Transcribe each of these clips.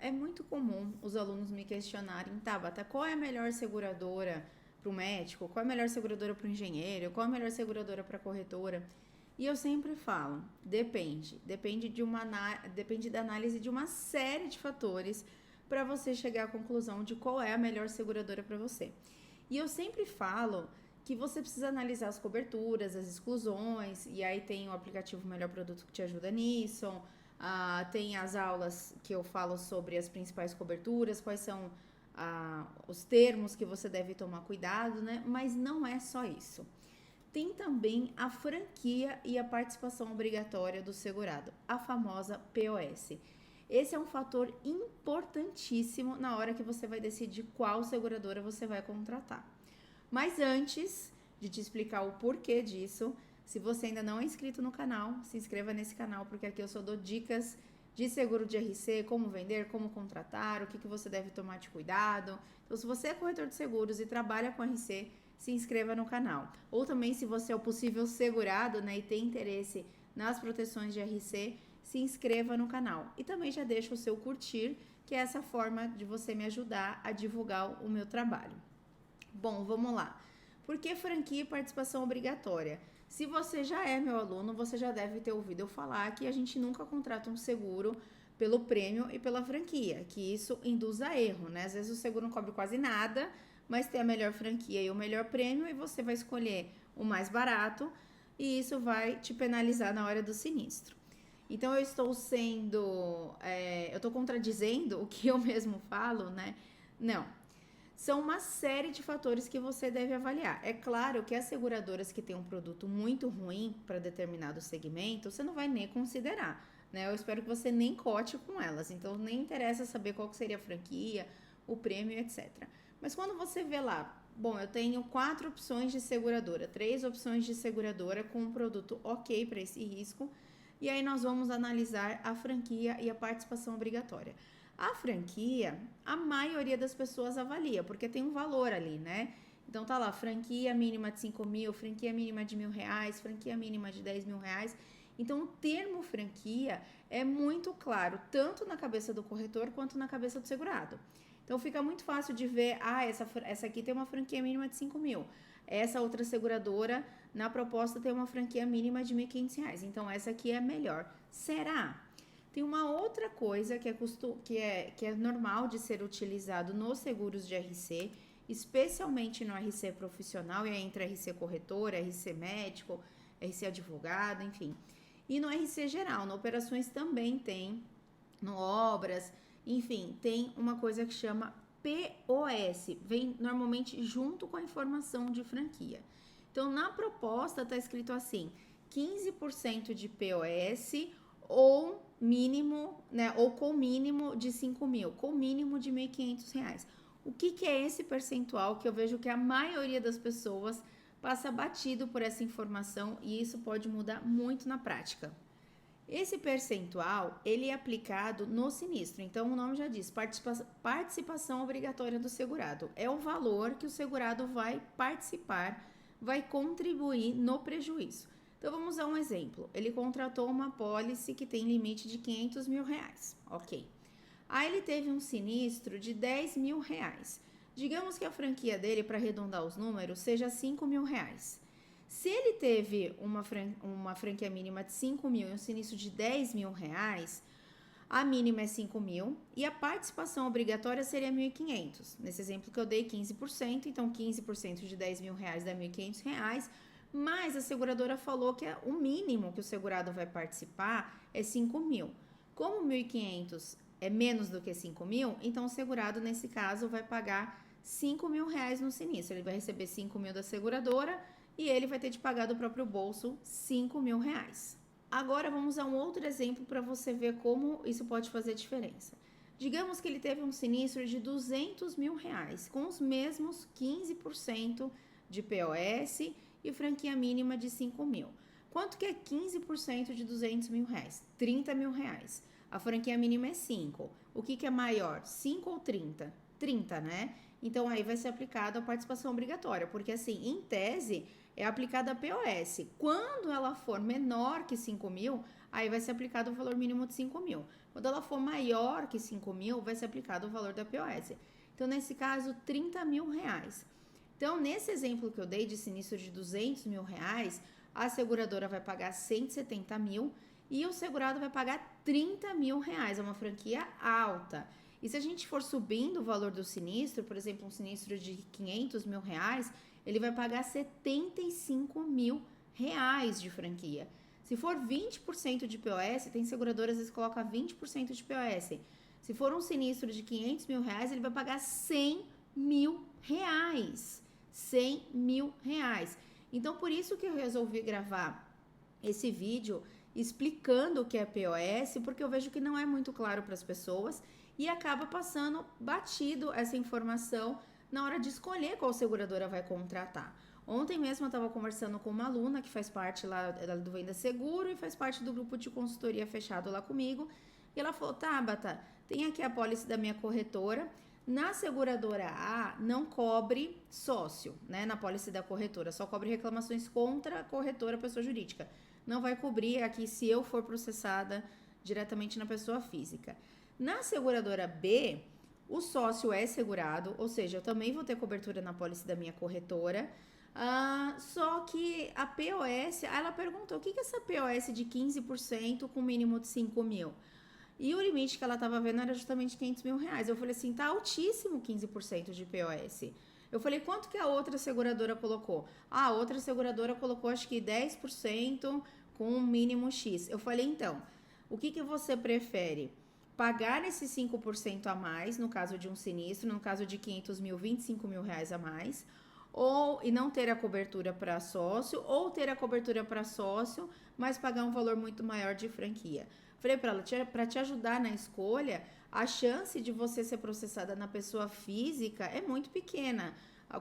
é muito comum os alunos me questionarem, Tabata, qual é a melhor seguradora para o médico? Qual é a melhor seguradora para o engenheiro? Qual é a melhor seguradora para a corretora? E eu sempre falo, depende da análise de uma série de fatores para você chegar à conclusão de qual é a melhor seguradora para você. E eu sempre falo que você precisa analisar as coberturas, as exclusões, e aí tem o aplicativo Melhor Produto que te ajuda nisso, tem as aulas que eu falo sobre as principais coberturas, quais são os termos que você deve tomar cuidado, né? Mas não é só isso. Tem também a franquia e a participação obrigatória do segurado, a famosa POS. Esse é um fator importantíssimo na hora que você vai decidir qual seguradora você vai contratar. Mas antes de te explicar o porquê disso, se você ainda não é inscrito no canal, se inscreva nesse canal, porque aqui eu só dou dicas de seguro de RC, como vender, como contratar, o que você deve tomar de cuidado. Então, se você é corretor de seguros e trabalha com RC, se inscreva no canal. Ou também, se você é o possível segurado, né, e tem interesse nas proteções de RC, se inscreva no canal. E também já deixa o seu curtir, que é essa forma de você me ajudar a divulgar o meu trabalho. Bom, vamos lá. Por que franquia e participação obrigatória? Se você já é meu aluno, você já deve ter ouvido eu falar que a gente nunca contrata um seguro pelo prêmio e pela franquia, que isso induz a erro, né? Às vezes o seguro não cobre quase nada, mas tem a melhor franquia e o melhor prêmio e você vai escolher o mais barato e isso vai te penalizar na hora do sinistro. Então eu estou eu estou contradizendo o que eu mesmo falo, né? Não. São uma série de fatores que você deve avaliar. É claro que as seguradoras que têm um produto muito ruim para determinado segmento, você não vai nem considerar, né? Eu espero que você nem cote com elas. Então, nem interessa saber qual que seria a franquia, o prêmio, etc. Mas quando você vê lá, bom, eu tenho 4 opções de seguradora, 3 opções de seguradora com um produto ok para esse risco, e aí nós vamos analisar a franquia e a participação obrigatória. A franquia, a maioria das pessoas avalia, porque tem um valor ali, né? Então tá lá, franquia mínima de 5 mil, franquia mínima de R$1.000, franquia mínima de R$10.000. Então o termo franquia é muito claro, tanto na cabeça do corretor quanto na cabeça do segurado. Então fica muito fácil de ver, essa aqui tem uma franquia mínima de 5 mil. Essa outra seguradora, na proposta, tem uma franquia mínima de R$1.500. Então essa aqui é melhor. Será? Tem uma outra coisa que é normal de ser utilizado nos seguros de RC, especialmente no RC profissional, e aí entra RC corretor, RC médico, RC advogado, enfim. E no RC geral, no operações também tem, no obras, enfim, tem uma coisa que chama POS, vem normalmente junto com a informação de franquia. Então, na proposta está escrito assim, 15% de POS ou mínimo, né, ou com mínimo de 5 mil, com mínimo de R$1.500. O que é esse percentual que eu vejo que a maioria das pessoas passa batido por essa informação e isso pode mudar muito na prática? Esse percentual, ele é aplicado no sinistro, então o nome já diz, participação obrigatória do segurado. É o valor que o segurado vai participar, vai contribuir no prejuízo. Então, vamos usar um exemplo. Ele contratou uma pólice que tem limite de R$500 mil, ok. Aí ele teve um sinistro de R$10 mil. Digamos que a franquia dele, para arredondar os números, seja R$5 mil. Se ele teve uma franquia mínima de 5 mil e um sinistro de R$10 mil, a mínima é 5 mil e a participação obrigatória seria 1.500. Nesse exemplo que eu dei, 15%, então 15% de R$10 mil dá R$1.500, mas a seguradora falou que o mínimo que o segurado vai participar é 5 mil. Como 1.500 é menos do que 5 mil, então o segurado, nesse caso, vai pagar R$5 mil no sinistro. Ele vai receber 5 mil da seguradora e ele vai ter de pagar do próprio bolso R$5 mil. Agora vamos usar um outro exemplo para você ver como isso pode fazer diferença. Digamos que ele teve um sinistro de R$200 mil, com os mesmos 15% de POS e franquia mínima de 5 mil. Quanto que é 15% de R$200 mil? R$30 mil. A franquia mínima é 5. O que é maior, 5 ou 30? 30, né? Então, aí vai ser aplicada a participação obrigatória, porque assim, em tese, é aplicada a POS. Quando ela for menor que 5 mil, aí vai ser aplicado o valor mínimo de 5 mil. Quando ela for maior que 5 mil, vai ser aplicado o valor da POS. Então, nesse caso, 30 mil reais. Então, nesse exemplo que eu dei de sinistro de 200 mil reais, a seguradora vai pagar 170 mil e o segurado vai pagar 30 mil reais. É uma franquia alta. E se a gente for subindo o valor do sinistro, por exemplo, um sinistro de 500 mil reais, ele vai pagar 75 mil reais de franquia. Se for 20% de POS, tem seguradoras às vezes coloca 20% de POS. Se for um sinistro de 500 mil reais, ele vai pagar 100 mil reais. 100 mil reais. Então, por isso que eu resolvi gravar esse vídeo explicando o que é POS, porque eu vejo que não é muito claro para as pessoas e acaba passando batido essa informação na hora de escolher qual seguradora vai contratar. Ontem mesmo eu estava conversando com uma aluna que faz parte lá do Venda Seguro e faz parte do grupo de consultoria fechado lá comigo. E ela falou, Tabata, tem aqui a pólice da minha corretora. Na seguradora A não cobre sócio, né? Na pólice da corretora, só cobre reclamações contra a corretora pessoa jurídica. Não vai cobrir aqui se eu for processada diretamente na pessoa física. Na seguradora B, o sócio é segurado, ou seja, eu também vou ter cobertura na pólice da minha corretora. Só que a POS, ela perguntou, o que é essa POS de 15% com mínimo de 5 mil? E o limite que ela estava vendo era justamente 500 mil reais. Eu falei assim, tá altíssimo 15% de POS. Eu falei, quanto que a outra seguradora colocou? A outra seguradora colocou acho que 10% com um mínimo X. Eu falei, então, o que você prefere? Pagar esses 5% a mais, no caso de um sinistro, no caso de 500 mil, 25 mil reais a mais, e não ter a cobertura para sócio, ou ter a cobertura para sócio, mas pagar um valor muito maior de franquia. Falei para ela, para te ajudar na escolha, a chance de você ser processada na pessoa física é muito pequena.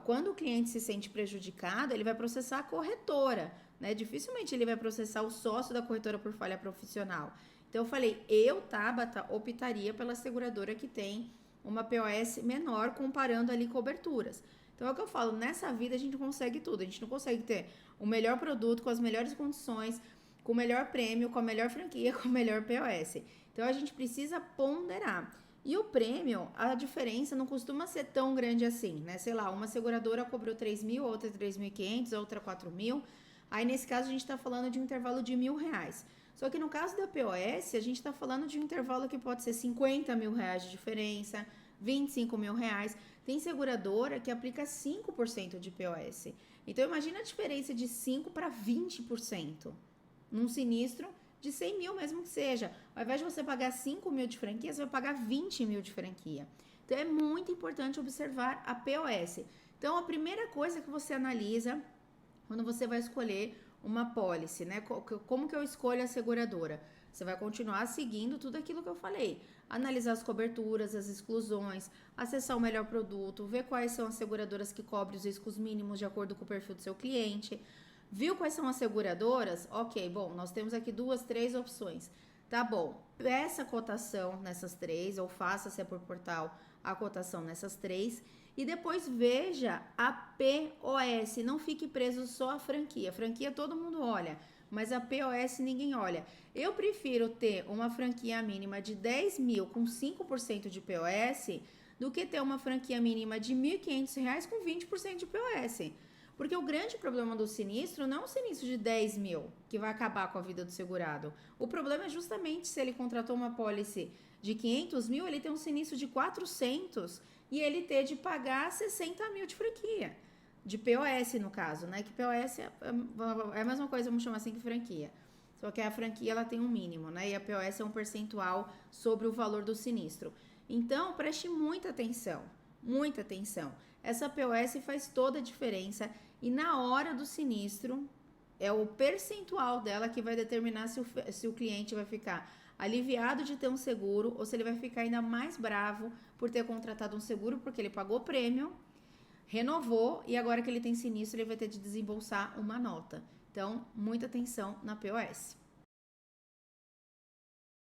Quando o cliente se sente prejudicado, ele vai processar a corretora, né? Dificilmente ele vai processar o sócio da corretora por falha profissional. Então eu falei, eu, Tabata, optaria pela seguradora que tem uma POS menor, comparando ali coberturas. Então é o que eu falo, nessa vida a gente consegue tudo, a gente não consegue ter o melhor produto com as melhores condições, com o melhor prêmio, com a melhor franquia, com o melhor POS. Então a gente precisa ponderar. E o prêmio, a diferença não costuma ser tão grande assim, né? Sei lá, uma seguradora cobrou 3 mil, outra 3.500, outra 4 mil. Aí nesse caso a gente está falando de um intervalo de R$1.000. Só que no caso da POS, a gente está falando de um intervalo que pode ser 50 mil reais de diferença, 25 mil reais. Tem seguradora que aplica 5% de POS. Então imagina a diferença de 5% para 20%. Num sinistro de 100 mil mesmo que seja. Ao invés de você pagar 5 mil de franquia, você vai pagar 20 mil de franquia. Então é muito importante observar a POS. Então a primeira coisa que você analisa quando você vai escolher uma pólice, né? Como que eu escolho a seguradora? Você vai continuar seguindo tudo aquilo que eu falei. Analisar as coberturas, as exclusões, acessar o melhor produto, ver quais são as seguradoras que cobrem os riscos mínimos de acordo com o perfil do seu cliente. Viu quais são as seguradoras? Ok, bom, nós temos aqui 2, 3 opções. Tá bom, peça cotação nessas 3 ou faça, se é por portal, a cotação nessas 3 e depois veja a POS. Não fique preso só à franquia. Franquia todo mundo olha, mas a POS ninguém olha. Eu prefiro ter uma franquia mínima de 10 mil com 5% de POS do que ter uma franquia mínima de R$1.500 com 20% de POS. Porque o grande problema do sinistro não é um sinistro de 10 mil, que vai acabar com a vida do segurado. O problema é justamente se ele contratou uma pólice de 500 mil, ele tem um sinistro de 400 e ele ter de pagar 60 mil de franquia. De POS, no caso, né? Que POS é a mesma coisa, vamos chamar assim, que franquia. Só que a franquia, ela tem um mínimo, né? E a POS é um percentual sobre o valor do sinistro. Então, preste muita atenção. Muita atenção. Essa POS faz toda a diferença e na hora do sinistro é o percentual dela que vai determinar se o cliente vai ficar aliviado de ter um seguro ou se ele vai ficar ainda mais bravo por ter contratado um seguro porque ele pagou prêmio, renovou e agora que ele tem sinistro ele vai ter de desembolsar uma nota. Então, muita atenção na POS.